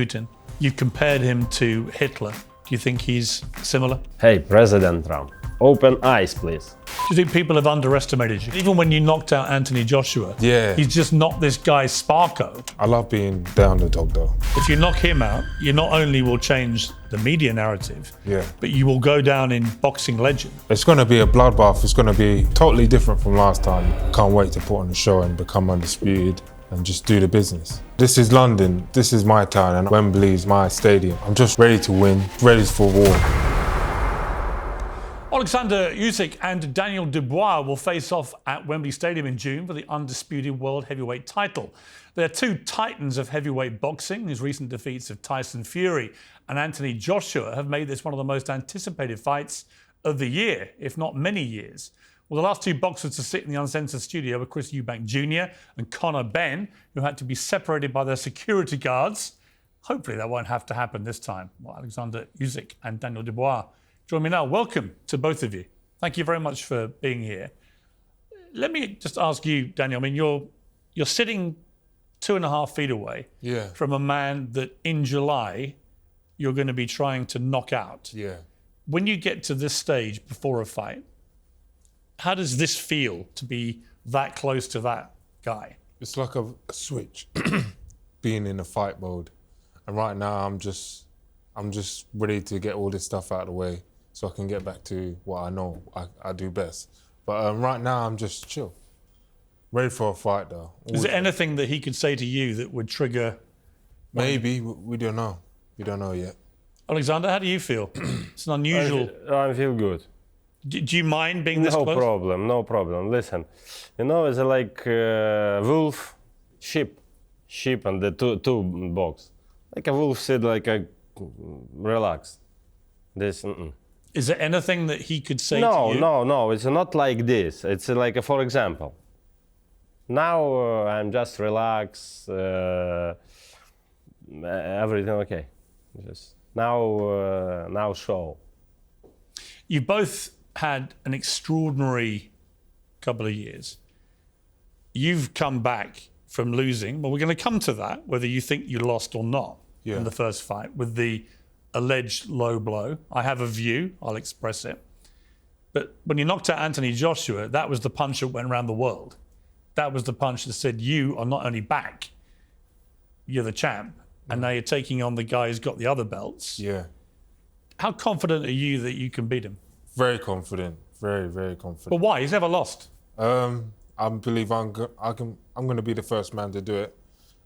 Putin. You've compared him to Hitler. Do you think he's similar? Hey, President Trump, open eyes, please. Do you think people have underestimated you? Even when you knocked out Anthony Joshua, Yeah. he's just not this guy Sparko. I love being the underdog though. If you knock him out, you not only will change the media narrative, Yeah. but you will go down in boxing legend. It's going to be a bloodbath. It's going to be totally different from last time. Can't wait to put on the show and become undisputed and just do the business. This is London. This is my town and Wembley is my stadium. I'm just ready to win, ready for war. Oleksandr Usyk and Daniel Dubois will face off at Wembley Stadium in June for the undisputed world heavyweight title. They're two titans of heavyweight boxing, whose recent defeats of Tyson Fury and Anthony Joshua have made this one of the most anticipated fights of the year, if not many years. Well, the last two boxers to sit in the Uncensored studio were Chris Eubank Jr. and Conor Benn, who had to be separated by their security guards. Hopefully that won't have to happen this time. Well, Oleksandr Usyk and Daniel Dubois join me now. Welcome to both of you. Thank you very much for being here. Let me just ask you, Daniel, I mean, you're sitting 2.5 feet away from a man that in July you're going to be trying to knock out. Yeah. When you get to this stage before a fight, how does this feel to be that close to that guy? It's like a switch, being in a fight mode. And right now I'm just ready to get all this stuff out of the way so I can get back to what I know I do best. But right now I'm just chill. Ready for a fight though. Is there anything that he could say to you that would trigger? Maybe, we don't know. We don't know yet. Oleksandr, how do you feel? It's an unusual. I feel good. Do you mind being this No close? problem, no problem. Listen, it's like wolf, sheep and the two box. Like a wolf said, like a relax. This. Is there anything that he could say to you? No. It's not like this. It's like, for example, now I'm just relaxed. Everything okay. Just now show. You both had an extraordinary couple of years. You've come back from losing. Well, we're going to come to that, whether you think you lost or not in the first fight with the alleged low blow. I have a view, I'll express it. But when you knocked out Anthony Joshua, that was the punch that went around the world. That was the punch that said, you are not only back, you're the champ, and now you're taking on the guy who's got the other belts. Yeah. How confident are you that you can beat him? Very confident. Very, very confident. But why? He's never lost. I believe I'm going to be the first man to do it,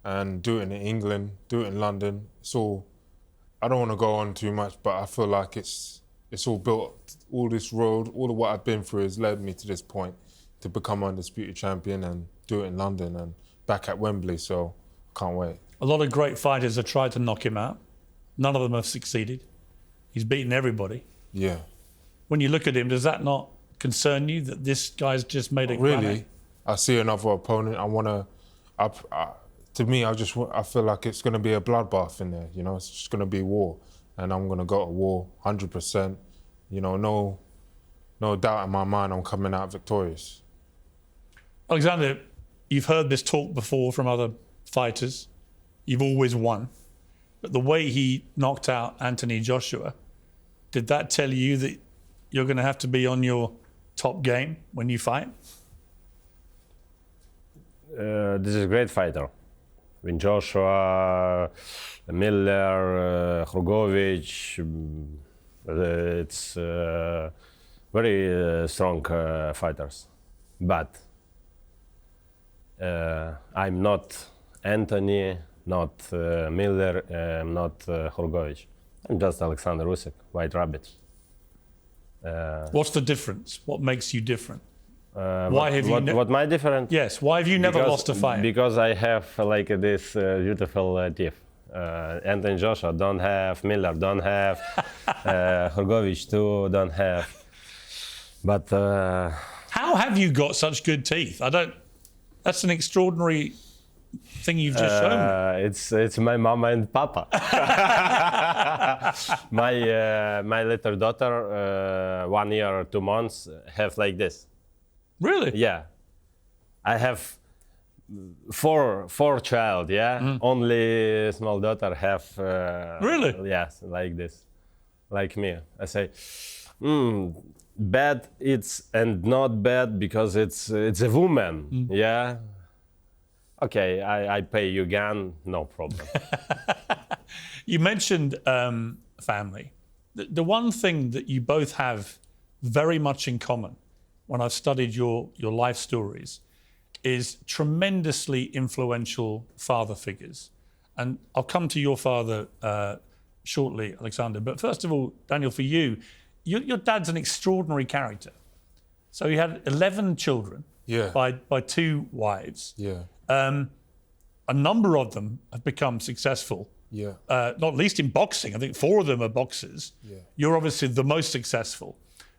and do it in England, do it in London. It's all. I don't want to go on too much, but I feel like it's all built. All this road, all of what I've been through has led me to this point to become undisputed champion and do it in London and back at Wembley. So can't wait. A lot of great fighters have tried to knock him out. None of them have succeeded. He's beaten everybody. Yeah. When you look at him, does that not concern you that this guy's just made a really? I see another opponent. I want to. To me, I feel like it's going to be a bloodbath in there. It's just going to be war, and I'm going to go to war 100%. No doubt in my mind, I'm coming out victorious. Oleksandr, you've heard this talk before from other fighters. You've always won. But the way he knocked out Anthony Joshua, did that tell you that you're going to have to be on your top game when you fight? This is a great fighter. When Joshua, Miller, Hrgovic, it's very strong fighters. But I'm not Anthony, not Miller, not Hrgovic. I'm just Oleksandr Usyk, White Rabbit. What's the difference? What makes you different? What my difference? Yes, why have you never lost a fight? Because I have like this beautiful teeth. Anthony Joshua don't have, Miller don't have, Hrgovic too don't have. But how have you got such good teeth? That's an extraordinary thing you've just shown me. It's my mama and papa. my little daughter, 1 year or 2 months, have like this. Really? Yeah. I have four child, yeah. Only small daughter have. Really? Yes, like this, like me. I say, bad. It's and not bad because it's a woman. Yeah. Okay, I pay you again, no problem. You mentioned family. The one thing that you both have very much in common, when I've studied your life stories, is tremendously influential father figures. And I'll come to your father shortly, Oleksandr. But first of all, Daniel, for you, your dad's an extraordinary character. So he had 11 children Yeah. by two wives. Yeah. A number of them have become successful, Yeah. not least in boxing. I think 4 of them are boxers. Yeah. You're obviously the most successful.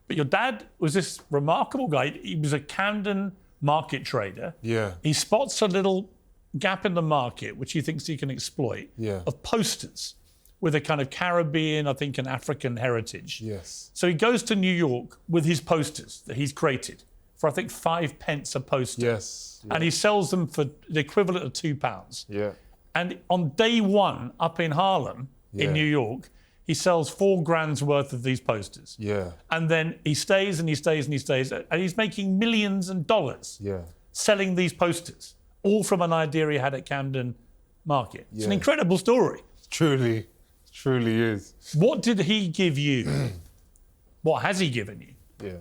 But your dad was this remarkable guy. He was a Camden market trader. Yeah. He spots a little gap in the market, which he thinks he can exploit, Yeah. of posters with a kind of Caribbean, I think, and African heritage. Yes. So he goes to New York with his posters that he's created for, I think, 5 pence a poster. Yes. And he sells them for the equivalent of £2. Yeah. And on day one, up in Harlem, Yeah. in New York, he sells £4,000 worth of these posters. Yeah. And then he stays and he stays and he stays, and he's making millions of dollars Yeah. selling these posters, all from an idea he had at Camden Market. It's an Yeah. incredible story. Truly is. What did he give you? What has he given you? Yeah.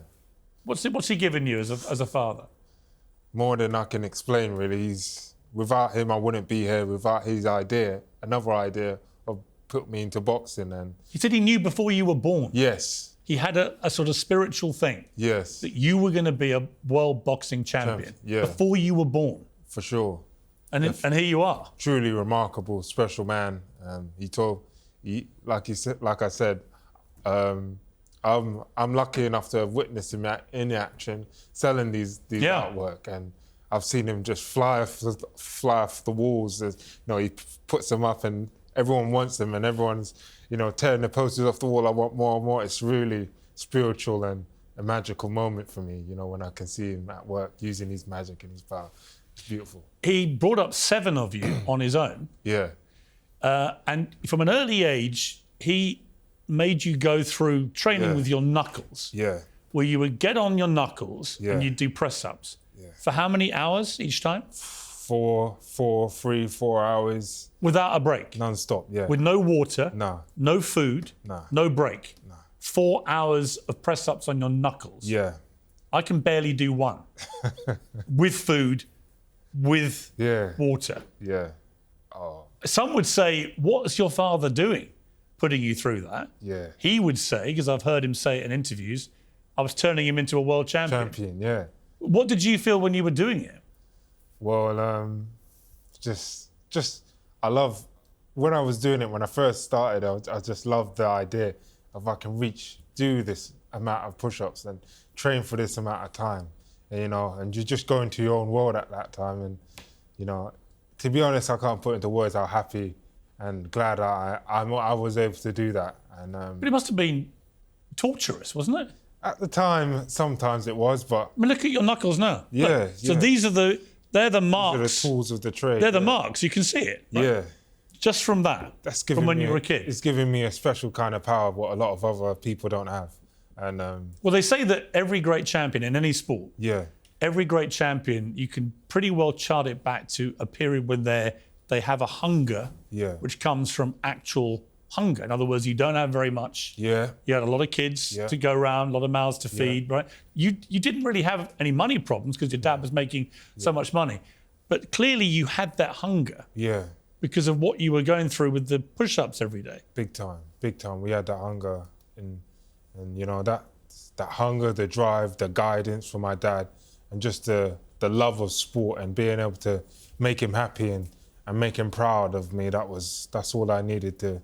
What's he given you as a father? More than I can explain, really. Without him, I wouldn't be here. Without his idea, another idea of put me into boxing. And He said he knew before you were born. yes, He had a sort of spiritual thing yes, that you were going to be a world boxing champion Yeah. before you were born. for sure. And here you are. Truly remarkable, special man. Like I said, I'm lucky enough to have witnessed him in action, selling these Yeah. artwork, and I've seen him just fly off the walls. He puts them up, and everyone wants them, and everyone's tearing the posters off the wall. I want more and more. It's really spiritual and a magical moment for me. When I can see him at work using his magic and his power. It's beautiful. He brought up 7 of you on his own. Yeah. And from an early age, he made you go through training Yeah. with your knuckles, Yeah. where you would get on your knuckles Yeah. and you'd do press-ups. Yeah. For how many hours each time? 4 hours Without a break. non-stop. Yeah. With no water, No. no food, No. no break. No. 4 hours of press-ups on your knuckles. Yeah. I can barely do one. With food, with Yeah. water. Yeah. Oh. Some would say, what's your father doing putting you through that? Yeah. He would say, because I've heard him say it in interviews, I was turning him into a world champion. Champion. Yeah. What did you feel when you were doing it? Well, I love when I was doing it. When I first started, I just loved the idea of I can do this amount of push-ups and train for this amount of time, and you just go into your own world at that time. And to be honest, I can't put into words how happy and glad I was able to do that. And But it must have been torturous, wasn't it? at the time, sometimes it was, but I mean, look at your knuckles now. Yeah, Look. So yeah. they're the they're the marks. tools of the trade. They're the yeah. marks. You can see it. Right? Yeah. Just from that. That's giving from when me you were a kid. It's giving me a special kind of power, what a lot of other people don't have. And Well, they say that every great champion in any sport, yeah, every great champion, you can pretty well chart it back to a period when they have a hunger, Yeah. which comes from actual hunger. In other words, you don't have very much. yeah, You had a lot of kids Yeah. to go around, a lot of mouths to feed, right? You didn't really have any money problems because your dad was making so much money. But clearly you had that hunger yeah, because of what you were going through with the push-ups every day. big time. We had that hunger, and that hunger, the drive, the guidance from my dad, and just the love of sport and being able to make him happy and make him proud of me. That's all I needed to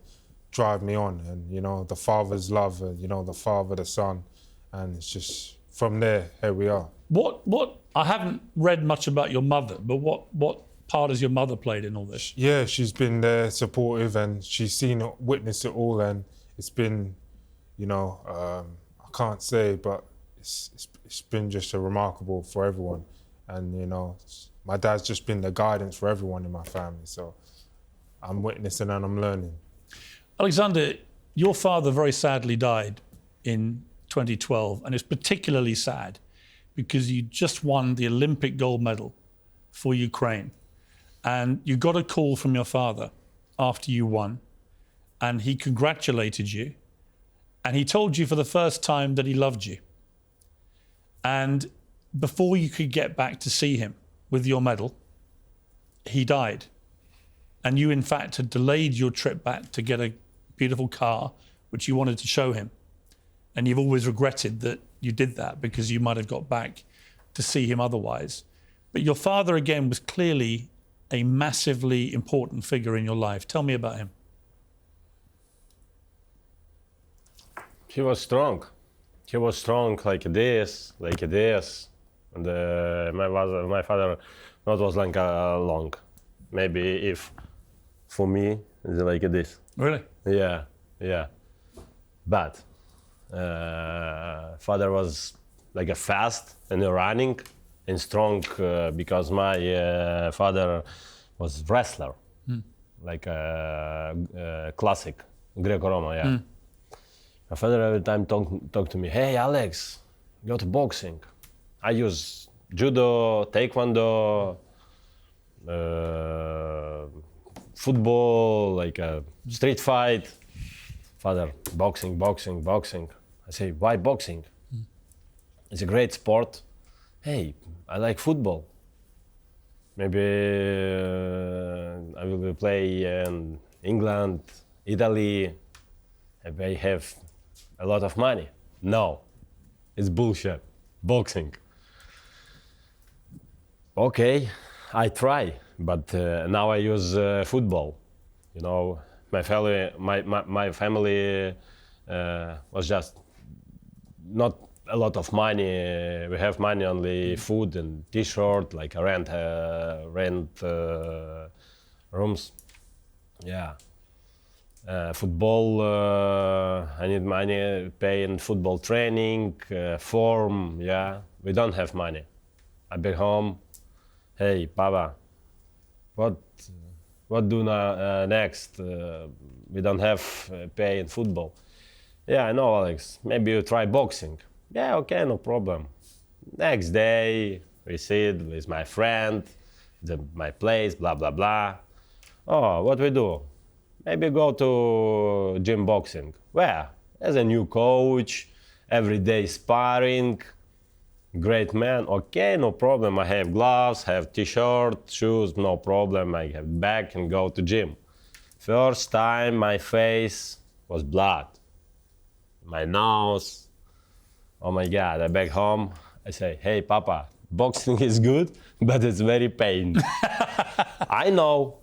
drive me on. And the father's love, the father, the son, and it's just from there. Here we are. What I haven't read much about your mother, but what part has your mother played in all this? Yeah, she's been there, supportive, and she's seen it, witnessed it all, and it's been, I can't say, but it's been just a remarkable for everyone. And my dad's just been the guidance for everyone in my family. So I'm witnessing and I'm learning. Oleksandr, your father very sadly died in 2012, and it's particularly sad because you just won the Olympic gold medal for Ukraine. And you got a call from your father after you won, and he congratulated you, and he told you for the first time that he loved you. And before you could get back to see him with your medal, he died. And you, in fact, had delayed your trip back to get a beautiful car, which you wanted to show him. And you've always regretted that you did that because you might have got back to see him otherwise. But your father, again, was clearly a massively important figure in your life. Tell me about him. He was strong. He was strong like this. And my father not was like long. Maybe if for me it's like this. Really? Yeah. But father was like a fast and running and strong because my father was wrestler, like a classic Greco-Roman. Yeah. My father every time talk to me, hey Alex, go to boxing. I use judo, taekwondo, football, like a street fight. Father, boxing. I say, why boxing? It's a great sport. Hey, I like football. Maybe I will play in England, Italy. I have a lot of money. No, it's bullshit. Boxing. Okay, I try, but now I use football. You know, my family was just not a lot of money. We have money only food and T-shirt, like rent rooms. Yeah. Football, I need money, paying football training, form, yeah. We don't have money. I back home, hey, Papa, what do next? We don't have pay in football. Yeah, I know, Alex, maybe you try boxing. Yeah, okay, no problem. Next day, we sit with my friend, my place, blah, blah, blah. Oh, what we do? Maybe go to gym boxing. Where? As a new coach, everyday sparring. Great man. Okay, no problem. I have gloves, have T-shirt, shoes, no problem. I have bag and go to gym. First time my face was blood. My nose. Oh my God, I back home. I say, hey, Papa, boxing is good, but it's very pain. I know.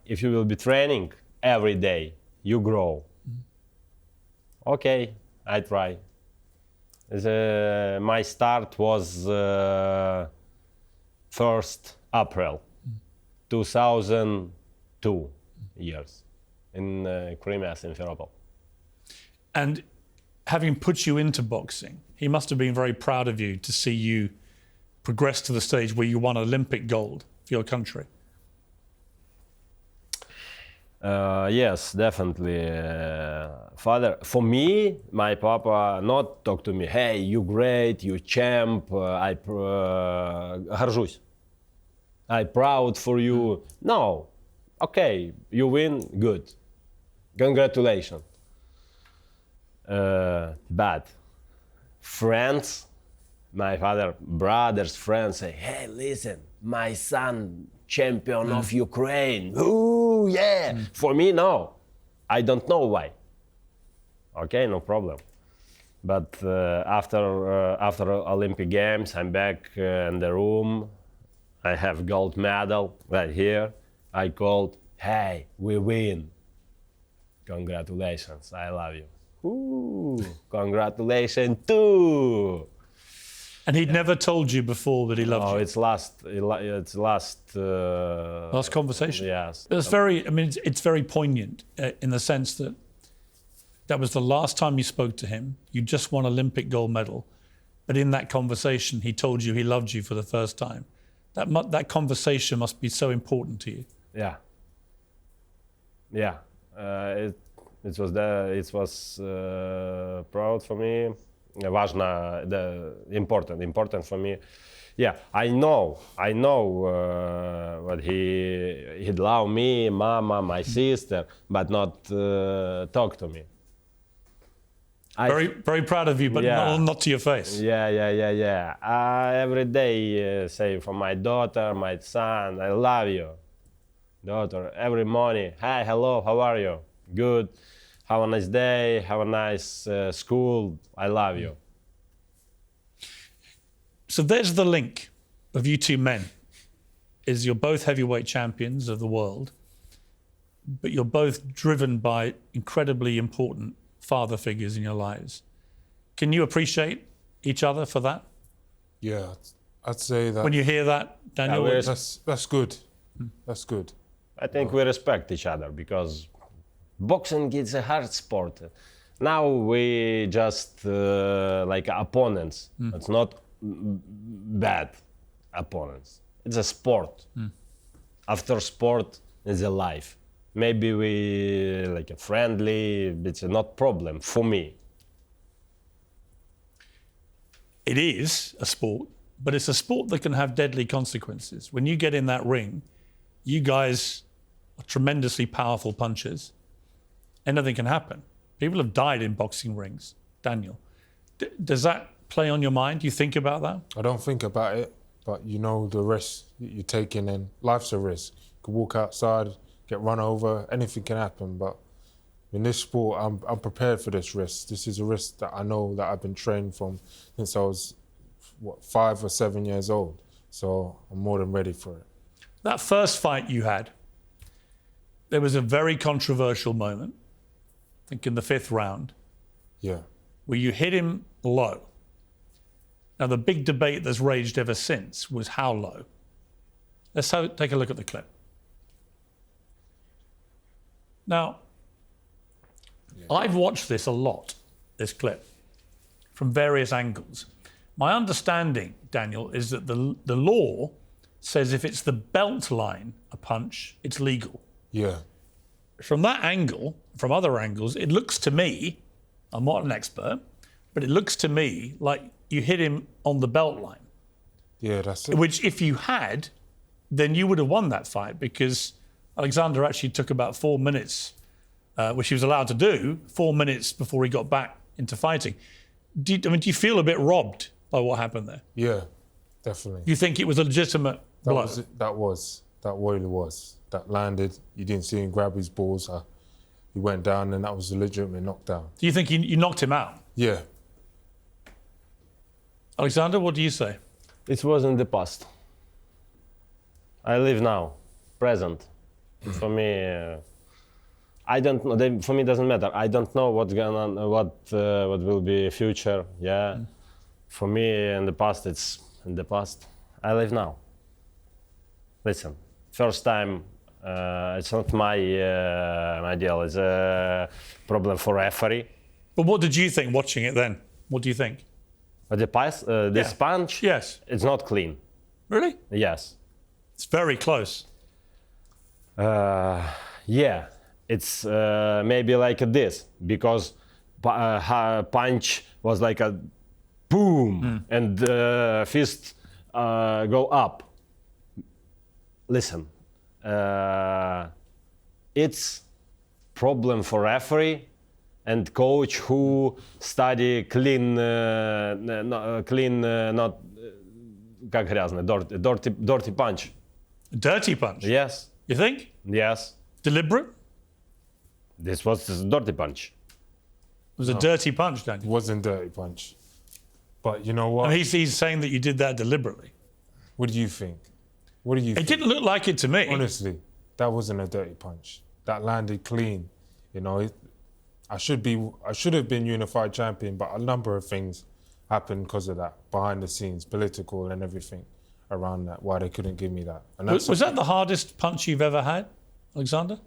If you will be training every day, you grow. Okay, I try. My start was 1st April 2002 years in Crimea, Simferopol. And having put you into boxing, he must have been very proud of you to see you progress to the stage where you won Olympic gold for your country. Yes, definitely. Father, for me, my papa not talk to me, hey, you great, you champ, I горжусь. I proud for you. No, okay, you win, good. Congratulations. But friends, my father, brothers, friends say, hey, listen, my son, champion of Ukraine. Ooh, yeah. For me, no. I don't know why. Okay, no problem. But after Olympic Games, I'm back in the room. I have gold medal right here. I called, hey, we win. Congratulations, I love you. Ooh, congratulations too. And he'd never told you before that he loved you? It's last conversation? Yes. It's very poignant in the sense that was the last time you spoke to him. You just won Olympic gold medal. but in that conversation, he told you he loved you for the first time. That conversation must be so important to you. Yeah. Yeah. It was proud for me. Важно, important for me. Yeah, I know what he'd love me, mama, my sister, but not talk to me. Very proud of you, but not to your face. Yeah. Every day say for my daughter, my son, I love you. Daughter, every morning, hi, hello, how are you? Good. Have a nice day, have a nice school, I love you. So there's the link of you two men, is you're both heavyweight champions of the world, but you're both driven by incredibly important father figures in your lives. Can you appreciate each other for that? Yeah, I'd say that. When you hear that, Daniel? That's good. That's good. I think we respect each other because boxing is a hard sport. Now we just like opponents. It's not bad opponents. It's a sport. After sport is a life. Maybe we like a friendly. It's not problem for me. It is a sport, but it's a sport that can have deadly consequences. When you get in that ring, you guys are tremendously powerful punchers. Anything can happen. People have died in boxing rings, Daniel. Does that play on your mind? Do you think about that? I don't think about it, but you know the risk you're taking, and life's a risk. You could walk outside, get run over, anything can happen. But in this sport, I'm prepared for this risk. This is a risk that I know that I've been trained from since I was 5 or 7 years old. So I'm more than ready for it. That first fight you had, there was a very controversial moment, I think in the 5th round, where you hit him low. Now, the big debate that's raged ever since was how low. Let's take a look at the clip. Now, I've watched this a lot, this clip, from various angles. My understanding, Daniel, is that the law says if it's the belt line, a punch, it's legal. Yeah. From that angle, from other angles, it looks to me, I'm not an expert, but it looks to me like you hit him on the belt line. Yeah, that's it. Which if you had, then you would have won that fight because Oleksandr actually took about 4 minutes, which he was allowed to do, 4 minutes before he got back into fighting. Do you feel a bit robbed by what happened there? Yeah, definitely. You think it was a legitimate blow? That really was. That landed, you didn't see him grab his balls. He went down and that was a legitimate knockdown. Do you think you knocked him out? Yeah. Oleksandr, what do you say? It was in the past. I live now, present. For me, I don't know. For me, it doesn't matter. I don't know what will be future. Yeah. For me, in the past, it's in the past. I live now. Listen, first time, it's not my deal. It's a problem for referee. But what did you think watching it then? What do you think? This punch? Yes. It's not clean. Really? Yes. It's very close. Yeah. It's maybe like this, because punch was like a boom and fist go up. Listen, it's problem for referee and coach who study clean, not как грязный, dirty punch. Dirty punch? Yes. You think? Yes. Deliberate? This was a dirty punch. It was a dirty punch, Daniel. It wasn't dirty punch. But you know what? And he's saying that you did that deliberately. What do you think? What do you think? It didn't look like it to me. Honestly, that wasn't a dirty punch. That landed clean. You know, I should have been unified champion, but a number of things happened because of that, behind the scenes, political and everything around that, why they couldn't give me that. And Was that the hardest punch you've ever had, Oleksandr?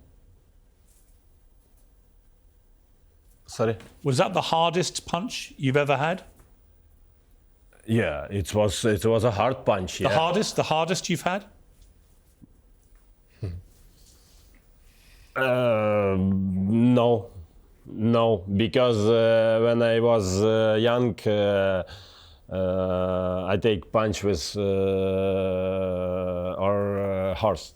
Sorry? Was that the hardest punch you've ever had? Yeah, it was a hard punch. The Yeah. hardest you've had? No, because when I was young, I take punch with our horse.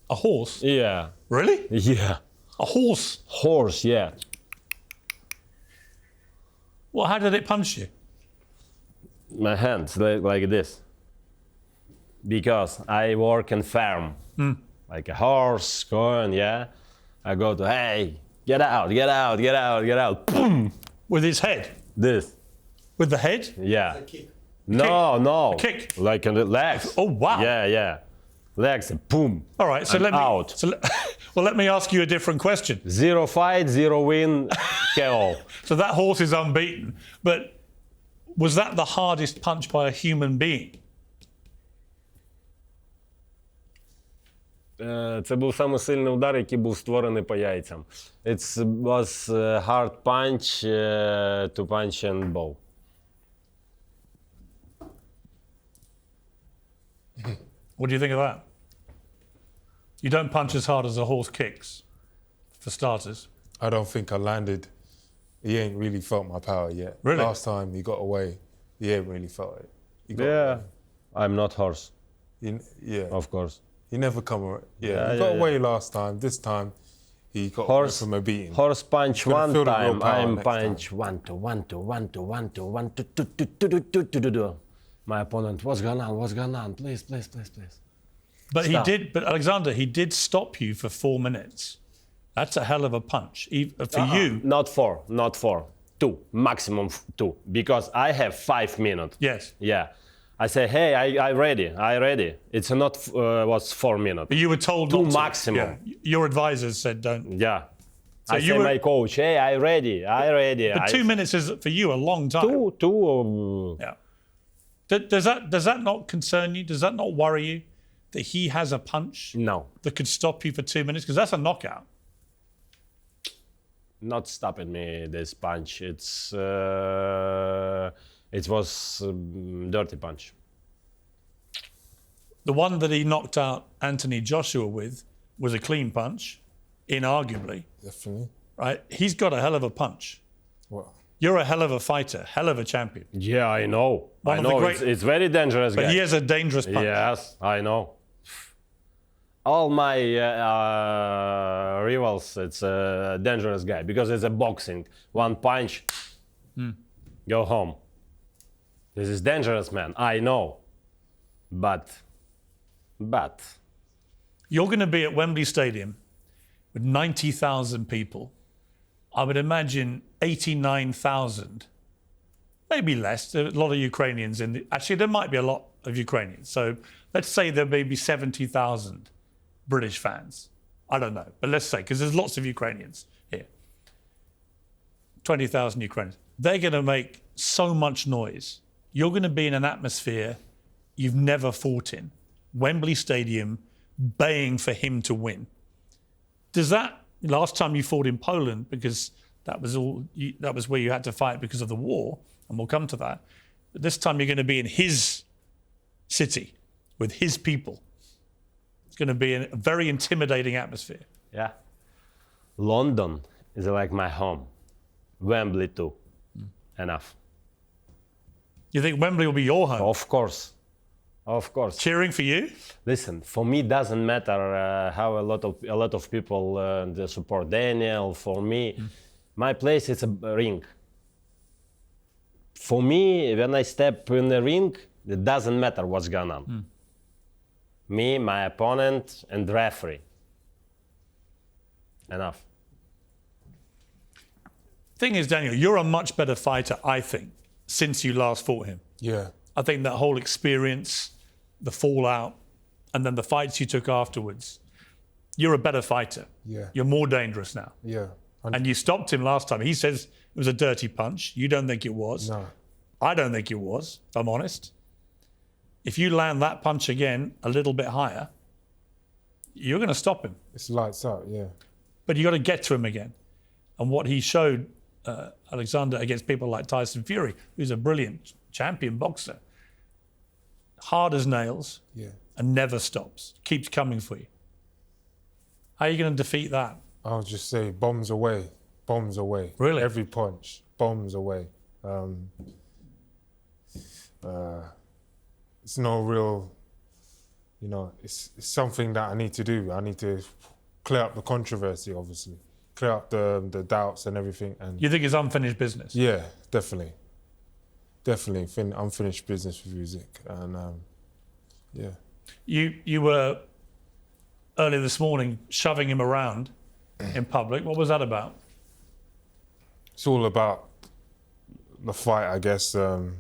A horse? Yeah, Really? yeah, A horse? horse. Yeah, Well, how did it punch you? my hands like this. Because I work in farm, like a horse going. Yeah, I go to hey, get out, get out, get out, get out. Boom. With his head? This. With the head? Yeah. No. Kick? Like on the legs. Oh, wow. Yeah. Legs, boom. All right, so I'm let me out. well, let me ask you a different question. 0 fight, 0 win, KO. So that horse is unbeaten, but was that the hardest punch by a human being? Це був самий сильний удар, який був створений по яйцям. It was a hard punch to punch and bow. What do you think of that? You don't punch as hard as a horse kicks, for starters. I don't think I landed. He ain't really felt my power yet. Really? Last time he got away, he ain't really felt it. He got Yeah, away. I'm not horse, Yeah. of course. He never come away. Yeah, he got yeah. away last time. This time, he got away Horse from a beating. Horse punch gonna one feel the real time, power I'm next punch one, two. My opponent, what's going on? Please. But Stop. But Alexander, he did stop you for 4 minutes. That's a hell of a punch. For you, Not four, 2, maximum 2, because I have 5 minutes. yes. Yeah. I say, hey, I ready. It's not was 4 minutes. But you were told Two not to. maximum. Yeah. Your advisors said don't. Yeah. So I you say were- my coach, hey, I ready. But 2 minutes is for you a long time. Two. Yeah. Does that not concern you? Does that not worry you that he has a punch No, that could stop you for 2 minutes? Because that's a knockout. not stopping me this punch. It was dirty punch. The one that he knocked out Anthony Joshua with was a clean punch, inarguably. Definitely. Right? He's got a hell of a punch. What? You're a hell of a fighter, hell of a champion. Yeah, I know. One I of the know. great- It's very dangerous, But guy. he has a dangerous punch. Yes, I know. All my rivals, it's a dangerous guy because it's a boxing. One punch, go home. This is dangerous, man. I know. But You're going to be at Wembley Stadium with 90,000 people. I would imagine 89,000, maybe less. There are a lot of Ukrainians in the. Actually, there might be a lot of Ukrainians. So let's say there may be 70,000 British fans. I don't know, but let's say, because there's lots of Ukrainians here. 20,000 Ukrainians. They're going to make so much noise. You're going to be in an atmosphere you've never fought in. Wembley Stadium, baying for him to win. Does that, last time you fought in Poland, because that was where you had to fight because of the war, and we'll come to that. But this time you're going to be in his city with his people. It's going to be a very intimidating atmosphere. yeah, London is like my home. Wembley too. Enough. You think Wembley will be your home? Of course. Cheering for you? Listen, for me doesn't matter how a lot of people they support Daniel. For me, my place is a ring. For me, when I step in the ring, it doesn't matter what's going on. Me, my opponent, and the referee. Enough. Thing is, Daniel, you're a much better fighter, I think, since you last fought him. Yeah. I think that whole experience, the fallout, and then the fights you took afterwards, you're a better fighter. Yeah. You're more dangerous now. Yeah. And you stopped him last time. He says it was a dirty punch. You don't think it was. No. I don't think it was, if I'm honest. If you land that punch again a little bit higher, you're going to stop him. It's lights out. Yeah. But you got to get to him again. And what he showed, Alexander, against people like Tyson Fury, who's a brilliant champion boxer. Hard as nails and never stops. Keeps coming for you. How are you going to defeat that? I'll just say bombs away, bombs away. Really? Every punch, bombs away. It's no real, it's something that I need to do. I need to clear up the controversy, obviously. Clear up the doubts and everything. And You think it's unfinished business? yeah, definitely. Definitely unfinished business with Usyk. And yeah. You were, earlier this morning, shoving him around in public. What was that about? It's all about the fight, I guess, and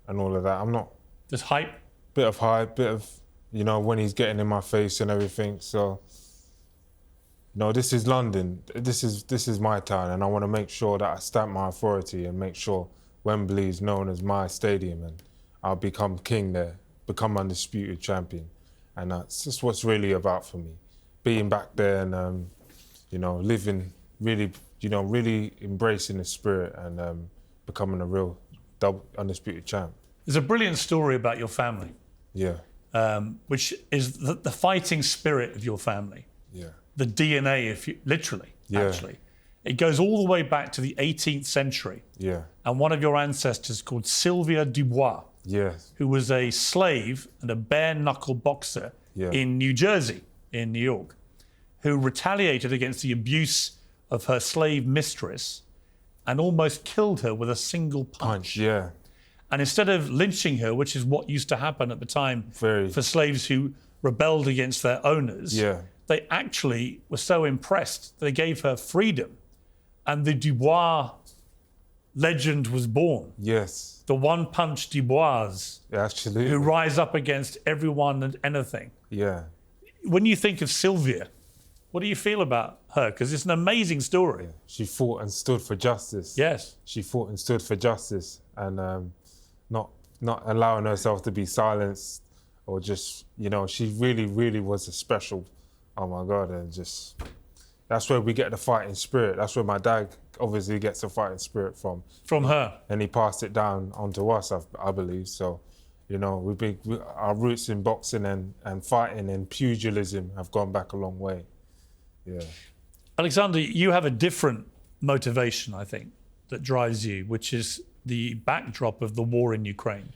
all of that. I'm not... Just hype? Bit of hype, bit of, when he's getting in my face and everything. So, this is London. This is my town, and I want to make sure that I stamp my authority and make sure Wembley is known as my stadium, and I'll become king there, become undisputed champion. And that's just what's really about for me. Being back there and, living really, really embracing the spirit and becoming a real undisputed champ. There's a brilliant story about your family. Yeah. Which is the fighting spirit of your family. Yeah. The DNA, literally, Yeah. actually. It goes all the way back to the 18th century. Yeah. And one of your ancestors called Sylvia Dubois, Yes. who was a slave and a bare-knuckle boxer in New Jersey, in New York, who retaliated against the abuse of her slave mistress and almost killed her with a single punch. Yeah. And instead of lynching her, which is what used to happen at the time for slaves who rebelled against their owners, they actually were so impressed they gave her freedom. And the Dubois legend was born. Yes. The one-punch Dubois, Actually. who rise up against everyone and anything. Yeah. When you think of Sylvia, what do you feel about her? Because it's an amazing story. Yeah. She fought and stood for justice. Yes. She fought and stood for justice, and not allowing herself to be silenced or just, she really, really was a special, oh my God, and just, that's where we get the fighting spirit. That's where my dad obviously gets the fighting spirit from. From her. And he passed it down onto us, I believe. So, our roots in boxing and fighting and pugilism have gone back a long way. Yeah. Oleksandr, you have a different motivation, I think, that drives you, which is the backdrop of the war in Ukraine.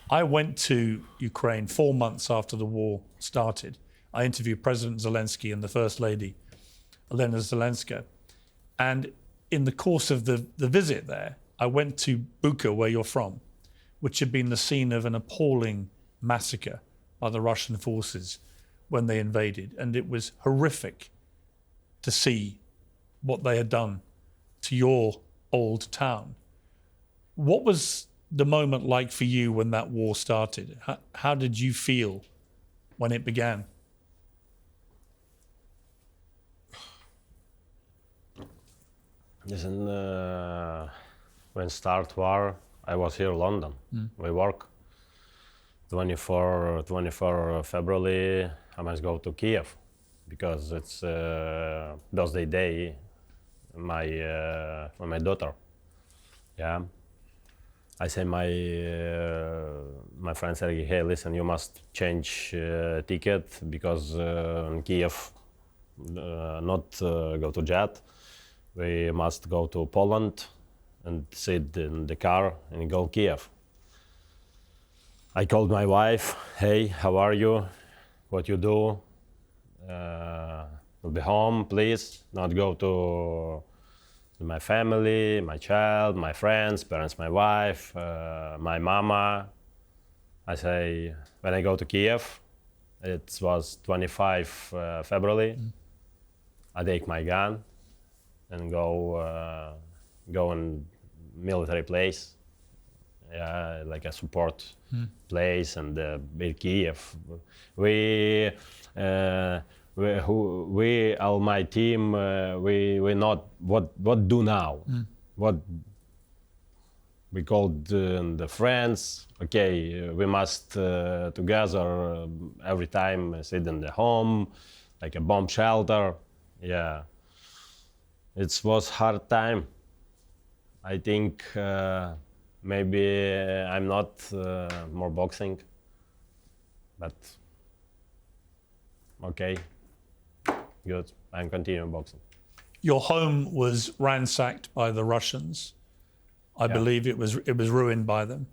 I went to Ukraine 4 months after the war started. I interviewed President Zelensky and the First Lady, Elena Zelenska. And in the course of the visit there, I went to Bucha, where you're from, which had been the scene of an appalling massacre by the Russian forces when they invaded. And it was horrific to see what they had done to your old town. What was the moment like for you when that war started? How did you feel when it began? Listen, when start war, I was here in London. We work. 24 February, I must go to Kiev because it's birthday day for my daughter. Yeah. I say my friend said, hey, listen, you must change ticket because in Kiev not go to jet. We must go to Poland and sit in the car and go Kiev. I called my wife, hey, how are you? What you do? Be home, please. Not go to my family, my child, my friends, parents, my wife, my mama. I say, when I go to Kiev, it was 25 February, I take my gun and go in military place, like a support place, and in Kiev. We all my team, we not what do now? What we called the friends. Okay, we must together every time sit in the home, like a bomb shelter. Yeah, it was hard time. I think Maybe I'm not more boxing, but okay, good. I'm continuing boxing. Your home was ransacked by the Russians. I believe it was ruined by them.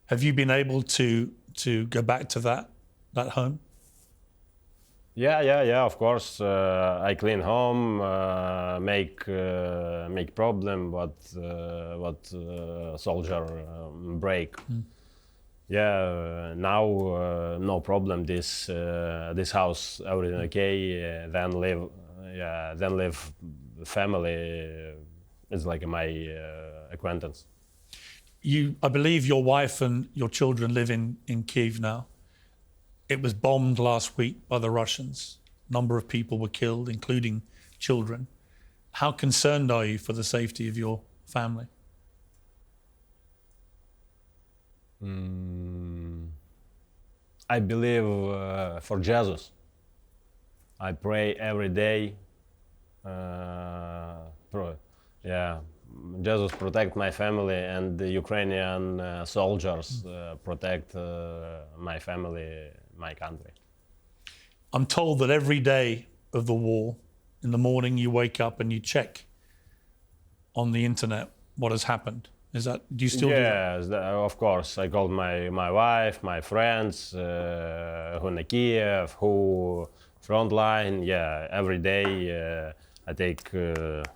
Have you been able to go back to that home? Yeah. Of course, I clean home, make problem what soldier break. Yeah, now no problem. This house everything okay. Then live family is like my acquaintance. I believe your wife and your children live in Kyiv now. It was bombed last week by the Russians. A number of people were killed, including children. How concerned are you for the safety of your family? I believe for Jesus. I pray every day. Jesus protect my family, and the Ukrainian soldiers protect my family, my country. I'm told that every day of the war, in the morning you wake up and you check on the internet what has happened. Do you still do that? Yes, of course. I called my wife, my friends, who in Kiev, who frontline. Yeah, every day I take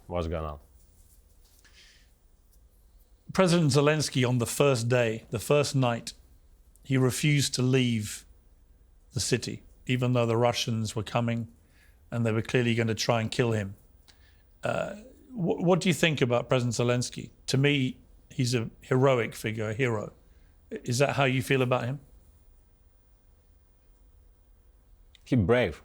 what's going on. President Zelensky, on the first day, the first night, he refused to leave the city, even though the Russians were coming and they were clearly going to try and kill him. What do you think about President Zelensky? To me, he's a heroic figure, a hero. Is that how you feel about him? He's brave.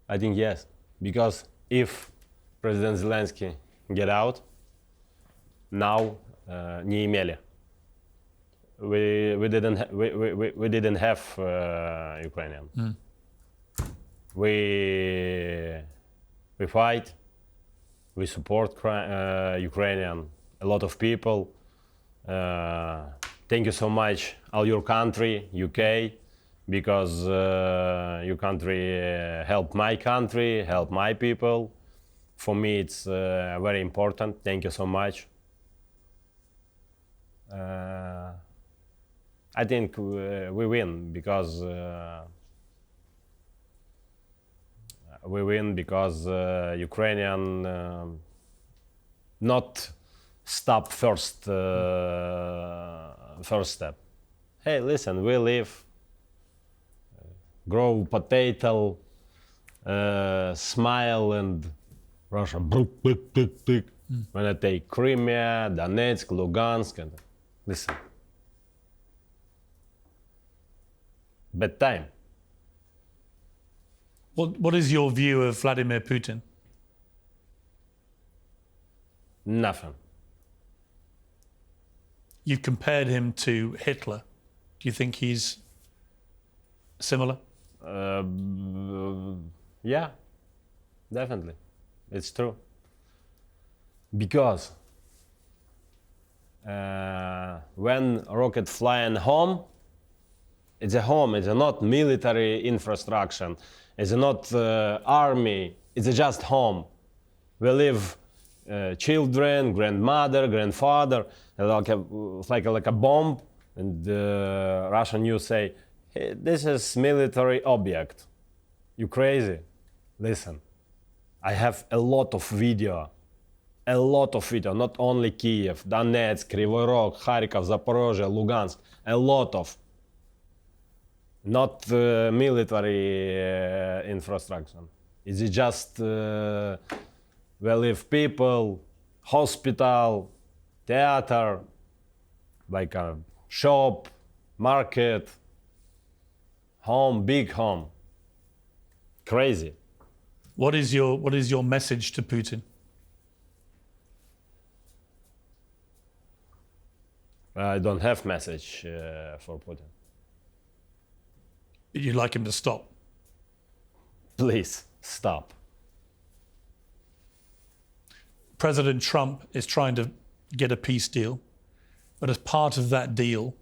I think yes, because if President Zelensky get out, now не имели. We didn't have Ukrainian. We fight. We support Ukrainian. A lot of people. Thank you so much, all your country, UK, because your country help my country, help my people. For me, it's very important. Thank you so much. I think we win because Ukrainian not stop first step. Hey, listen, we live, grow potato, smile, and Russia. When I take Crimea, Donetsk, Lugansk, and listen. Bad time. What is your view of Vladimir Putin? Nothing. You've compared him to Hitler. Do you think he's similar? Yeah, definitely. It's true. Because when rocket flying home, it's not military infrastructure, it's not army, it's just home. We live children, grandmother, grandfather, like a bomb, and Russian news say, hey, this is military object. You crazy? Listen, I have a lot of video, not only Kiev, Donetsk, Kryvyi Rog, Kharkov, Zaporozhye, Lugansk, a lot of. Not military infrastructure. It's just where live people, hospital, theater, like a shop, market, home, big home. Crazy. What is your message to Putin? I don't have message for Putin. You'd like him to stop? Please stop. President Trump is trying to get a peace deal. But as part of that deal,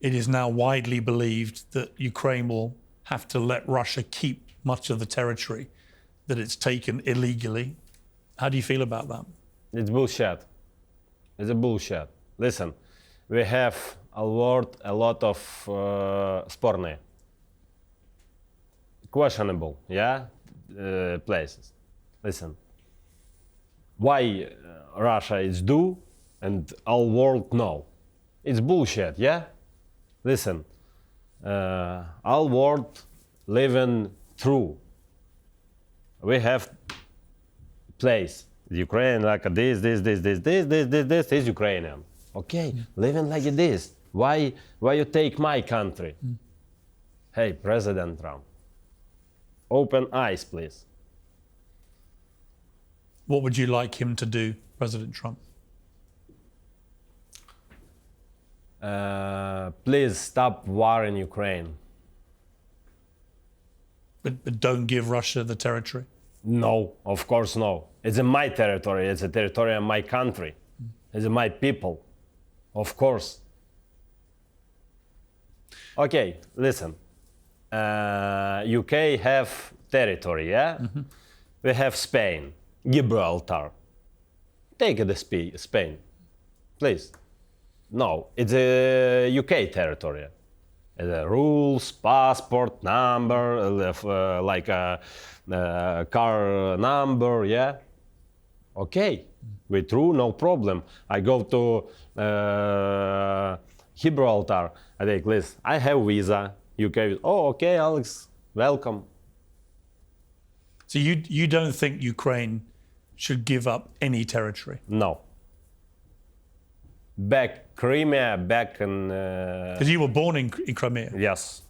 it is now widely believed that Ukraine will have to let Russia keep much of the territory that it's taken illegally. How do you feel about that? It's bullshit. It's a bullshit. Listen, we have a lot of sporny, questionable, places. Listen, why Russia is do and all world no? It's bullshit, yeah? Listen, all world living through. We have place. Ukraine like this is Ukrainian. Okay, living like this. Why you take my country? Hey, President Trump, open eyes, please. What would you like him to do, President Trump? Please stop war in Ukraine. But don't give Russia the territory? No, of course no. It's in my territory. It's a territory of my country. It's my people. Of course. Okay, listen. UK have territory, yeah? Mm-hmm. We have Spain, Gibraltar. Take it Spain, please. No, it's a UK territory. The rules, passport number, like a car number, yeah? Okay, we through, no problem. I go to Gibraltar, I take list. I have visa, UK. Oh, okay, Alex, welcome. So you don't think Ukraine should give up any territory? No. Back Crimea, back in... Because you were born in Crimea. Yes,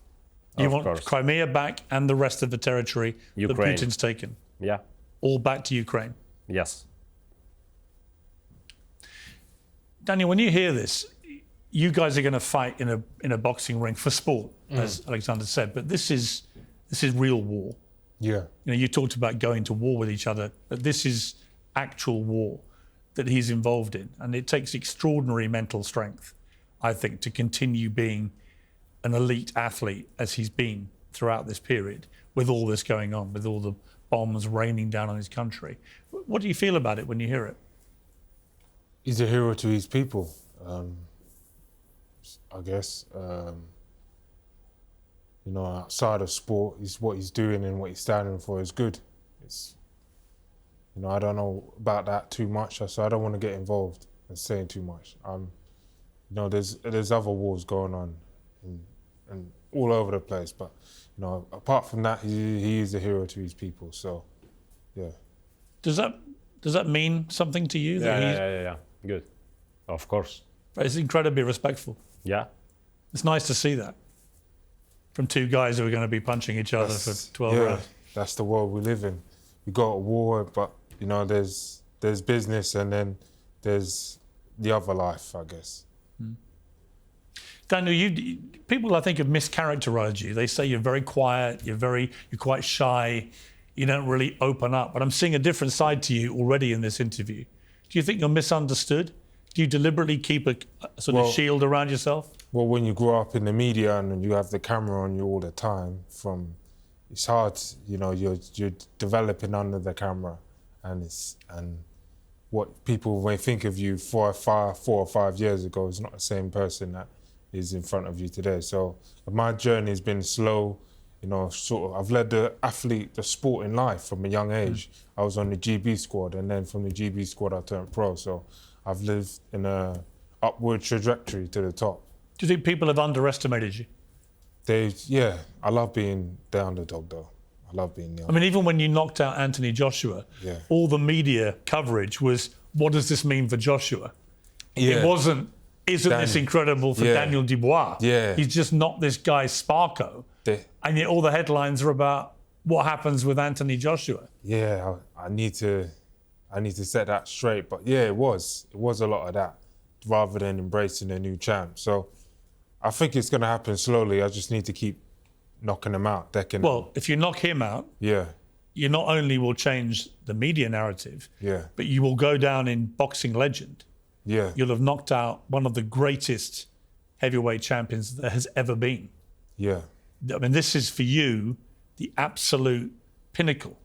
you of want course. Crimea back and the rest of the territory Ukraine. that Putin's taken? Yeah. All back to Ukraine? Yes. Daniel, when you hear this, you guys are going to fight in a boxing ring for sport, as Alexander said, but this is real war. Yeah. You know, you talked about going to war with each other, but this is actual war that he's involved in, and it takes extraordinary mental strength, I think, to continue being an elite athlete as he's been throughout this period, with all this going on, with all the bombs raining down on his country. What do you feel about it when you hear it? He's a hero to his people, I guess. You know, outside of sport, what he's doing and what he's standing for is good. It's, you know, I don't know about that too much, so I don't want to get involved in saying too much. You know, there's other wars going on and all over the place, but you know, apart from that, he is a hero to his people. So, yeah. Does that mean something to you? Yeah. Good. Of course. It's incredibly respectful. Yeah. It's nice to see that from two guys who are going to be punching each other for 12 rounds. That's the world we live in. We go to war, but you know, there's business and then there's the other life, I guess. Daniel, people I think have mischaracterized you. They say you're very quiet, you're quite shy, you don't really open up. But I'm seeing a different side to you already in this interview. Do you think you're misunderstood? Do you deliberately keep a sort of shield around yourself? Well, when you grow up in the media and you have the camera on you all the time, it's hard, you know, you're developing under the camera, and what people may think of you 4 or 5 years ago is not the same person that is in front of you today. So my journey has been slow, you know, sort of. I've led the sport in life from a young age. I was on the GB squad, and then from the GB squad I turned pro. So I've lived in a upward trajectory to the top. Do you think people have underestimated you? I love being the underdog though. I love being the underdog. I mean, even when you knocked out Anthony Joshua, all the media coverage was, what does this mean for Joshua? It wasn't, isn't this incredible for Daniel Dubois? He's just not this guy Sparko. And yet all the headlines are about what happens with Anthony Joshua. Yeah, I need to set that straight. But yeah, it was a lot of that, rather than embracing a new champ. So I think it's going to happen slowly. I just need to keep knocking him out, decking. Well, if you knock him out, you not only will change the media narrative, but you will go down in boxing legend Yeah. you'll have knocked out one of the greatest heavyweight champions there has ever been. Yeah. I mean, this is for you the absolute pinnacle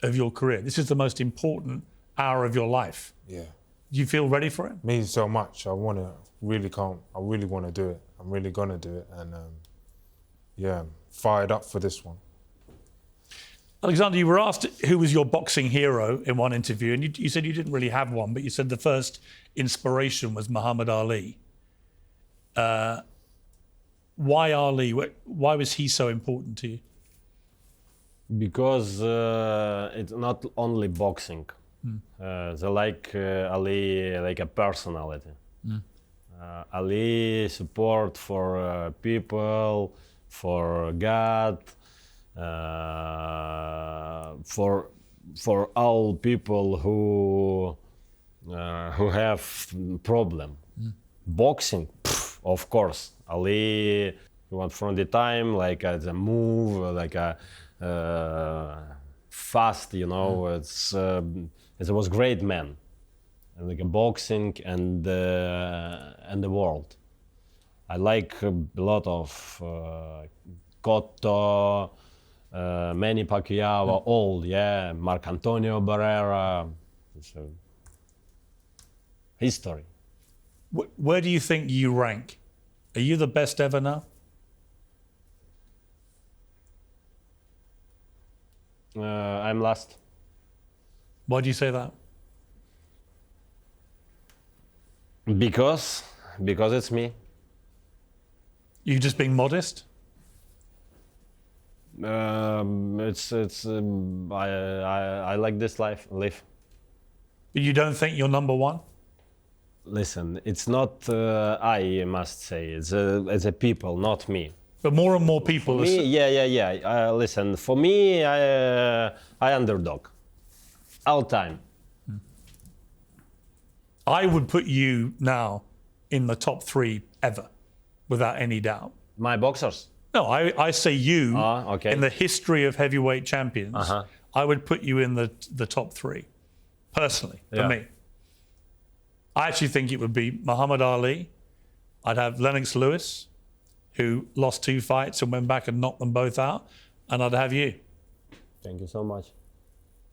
of your career. This is the most important hour of your life. Yeah. Do you feel ready for it? Means so much. I really want to do it. I'm really gonna do it, and yeah, I'm fired up for this one. Oleksandr, you were asked who was your boxing hero in one interview, and you said you didn't really have one, but you said the first inspiration was Muhammad Ali. Why Ali? Why was he so important to you? Because it's not only boxing. They like Ali like a personality. Ali support for people, for God, for all people who have problem. Boxing, of course. Ali, from the time like the move, like a fast, you know. It was great man, and like a boxing and the world. I like a lot of Cotto, Manny Pacquiao, all, yeah, Marc Antonio Barrera. It's a history. Where do you think you rank? Are you the best ever now? I'm last. Why do you say that? Because it's me. You just being modest? I like this life. But you don't think you're number one? Listen, it's not I must say. It's a people, not me. But more and more people. Me, yeah. Listen, for me, I underdog, all time. I would put you now in the top 3 ever, without any doubt. My boxers. No, I say you Okay. in the history of heavyweight champions. I would put you in the top 3, personally, for me. I actually think it would be Muhammad Ali. I'd have Lennox Lewis, who lost 2 fights and went back and knocked them both out, and I'd have you. Thank you so much.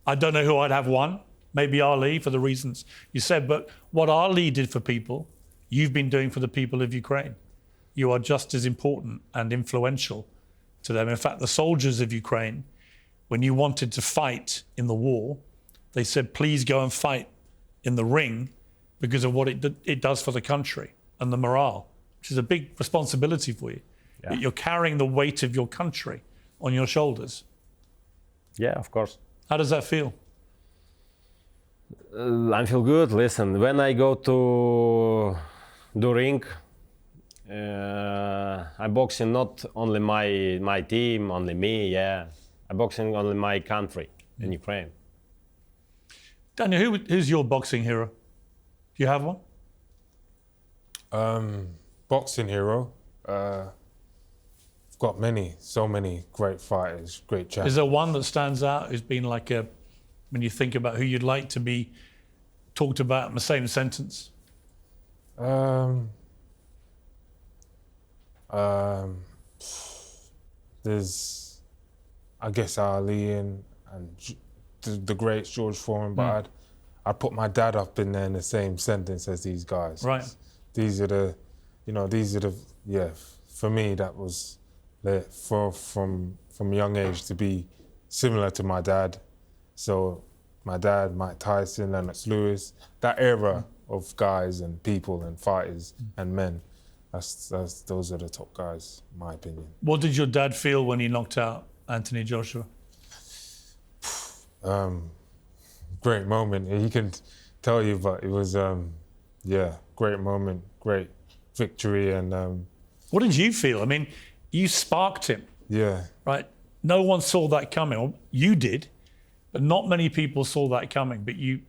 I don't know who I'd have one. Maybe Ali for the reasons you said, but what Ali did for people, you've been doing for the people of Ukraine. You are just as important and influential to them. In fact, the soldiers of Ukraine, when you wanted to fight in the war, they said, please go and fight in the ring because of what it does for the country and the morale, which is a big responsibility for you. Yeah. You're carrying the weight of your country on your shoulders. Yeah, of course. How does that feel? I feel good. Listen, when I go to the ring, I'm boxing not only my team, only me, yeah. I'm boxing only my country in Ukraine. Daniel, who's your boxing hero? Do you have one? Boxing hero. I've got so many great fighters, great champions. Is there one that stands out who's been like when you think about who you'd like to be talked about in the same sentence? There's, I guess, Ali and the great George Foreman, but I'd put my dad up in there in the same sentence as these guys. Right. These are the, for me, that was from a young age to be similar to my dad. So my dad, Mike Tyson, Lennox Lewis, that era of guys and people and fighters and men, those are the top guys, in my opinion. What did your dad feel when he knocked out Anthony Joshua? Great moment. He can tell you, but it was, great moment, great victory. And what did you feel? I mean, you sparked him. Yeah. Right? No one saw that coming. Well, you did, but not many people saw that coming. But you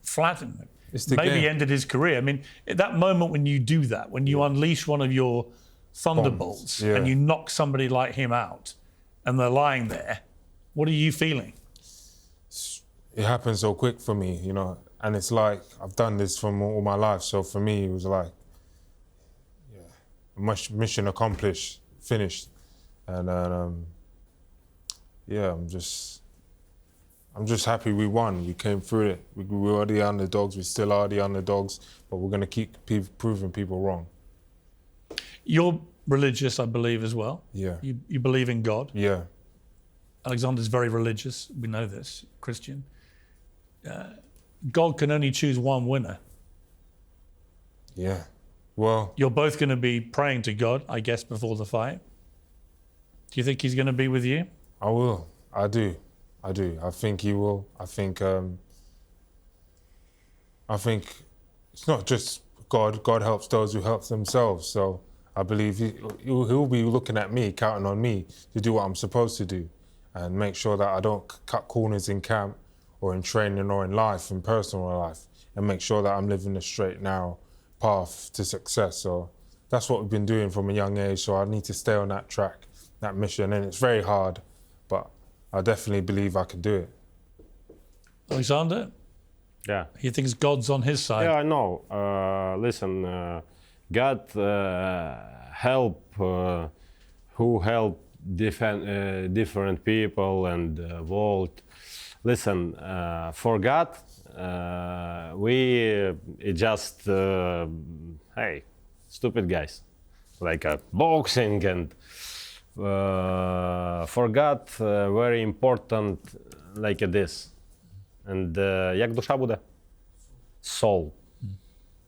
flattened him. Maybe ended his career. I mean, at that moment when you do that, when you unleash one of your thunderbolts and you knock somebody like him out and they're lying there, what are you feeling? it happened so quick for me, you know, and it's like I've done this for all my life. So for me, it was like, yeah, mission accomplished, finished, and yeah, I'm just happy we won. We came through it. We were the underdogs. We still are the underdogs, but we're going to keep proving people wrong. You're religious, I believe, as well. Yeah. You believe in God. Yeah. Alexander's very religious. We know this, Christian. God can only choose one winner. Yeah. Well, You're both going to be praying to God, I guess, before the fight. Do you think he's going to be with you? I will. I do. I think he will. I think it's not just God. God helps those who help themselves. So I believe he'll be looking at me, counting on me to do what I'm supposed to do, and make sure that I don't cut corners in camp or in training or in life, in personal life, and make sure that I'm living the straight narrow path to success. So that's what we've been doing from a young age. So I need to stay on that track, that mission, and it's very hard, but I definitely believe I can do it. Alexander, Yeah. he thinks God's on his side. Yeah, I know. Listen, God help who help different people and world. Listen, for God, we just hey, stupid guys, like boxing and for God very important like this. And jak dusza bude? Soul.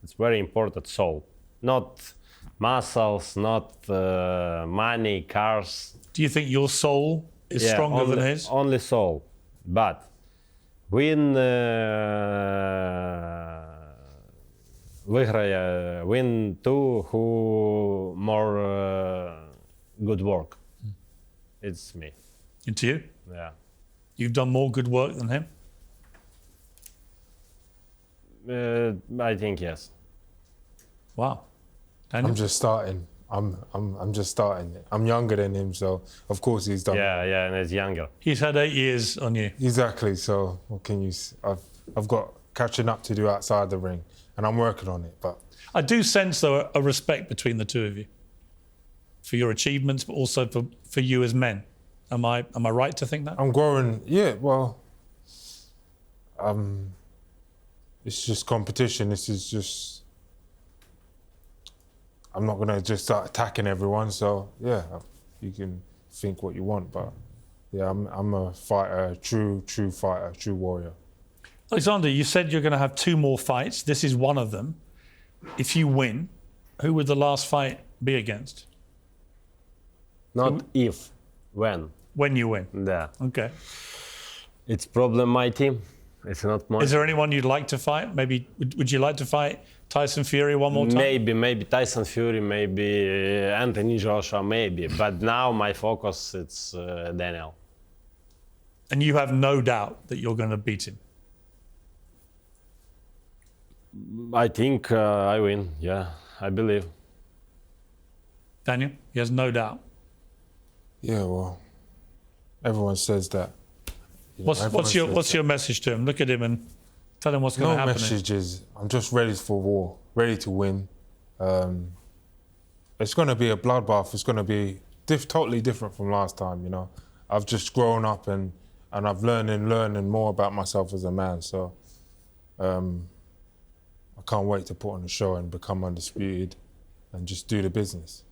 It's very important, soul. Not muscles, not money, cars. Do you think your soul is stronger than his? Only soul. But win two who more good work. It's me. Into you? Yeah. You've done more good work than him? I think yes. Wow. Daniel? I'm just starting. I'm just starting. I'm younger than him, so of course he's done. Yeah, and it's younger. He's had 8 years on you. Exactly. So what can you? I've got catching up to do outside the ring, and I'm working on it. But I do sense, though, a respect between the two of you for your achievements, but also for you as men. Am I right to think that? I'm growing. Yeah. Well, it's just competition. This is just. I'm not gonna just start attacking everyone. So yeah, you can think what you want, but yeah, I'm a fighter, true fighter, true warrior. Alexander, you said you're going to have 2 more fights. This is one of them. If you win, who would the last fight be against? Not if, when. When you win. Yeah. Okay. It's problem my team. It's not mine. Is there anyone you'd like to fight? Maybe would you like to fight Tyson Fury one more time? Maybe Tyson Fury, maybe Anthony Joshua, maybe. But now my focus it's Daniel. And you have no doubt that you're going to beat him? I think I win. Yeah, I believe. Daniel, he has no doubt. Yeah, well, everyone says that. You know, What's your message to him? Look at him and tell him what's going to No happen. message is I'm just ready for war, ready to win. It's going to be a bloodbath. It's going to be totally different from last time. You know, I've just grown up and I've learning more about myself as a man. So I can't wait to put on a show and become undisputed and just do the business.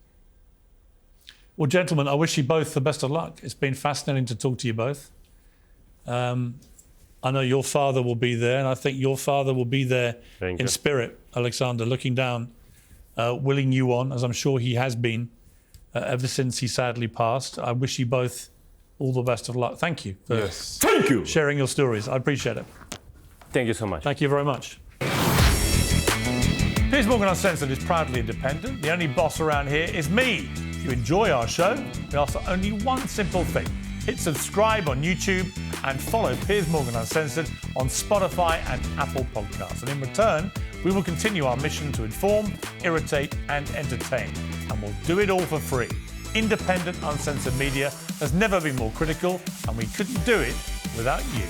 Well, gentlemen, I wish you both the best of luck. It's been fascinating to talk to you both. I know your father will be there, and I think your father will be there in spirit, Alexander, looking down, willing you on, as I'm sure he has been ever since he sadly passed. I wish you both all the best of luck. Thank you for Thank you. sharing your stories. I appreciate it. Thank you so much. Thank you very much. Piers Morgan Uncensored is proudly independent. The only boss around here is me. If you enjoy our show, we ask for only one simple thing. Hit subscribe on YouTube and follow Piers Morgan Uncensored on Spotify and Apple Podcasts. And in return, we will continue our mission to inform, irritate and entertain. And we'll do it all for free. Independent, uncensored media has never been more critical, and we couldn't do it without you.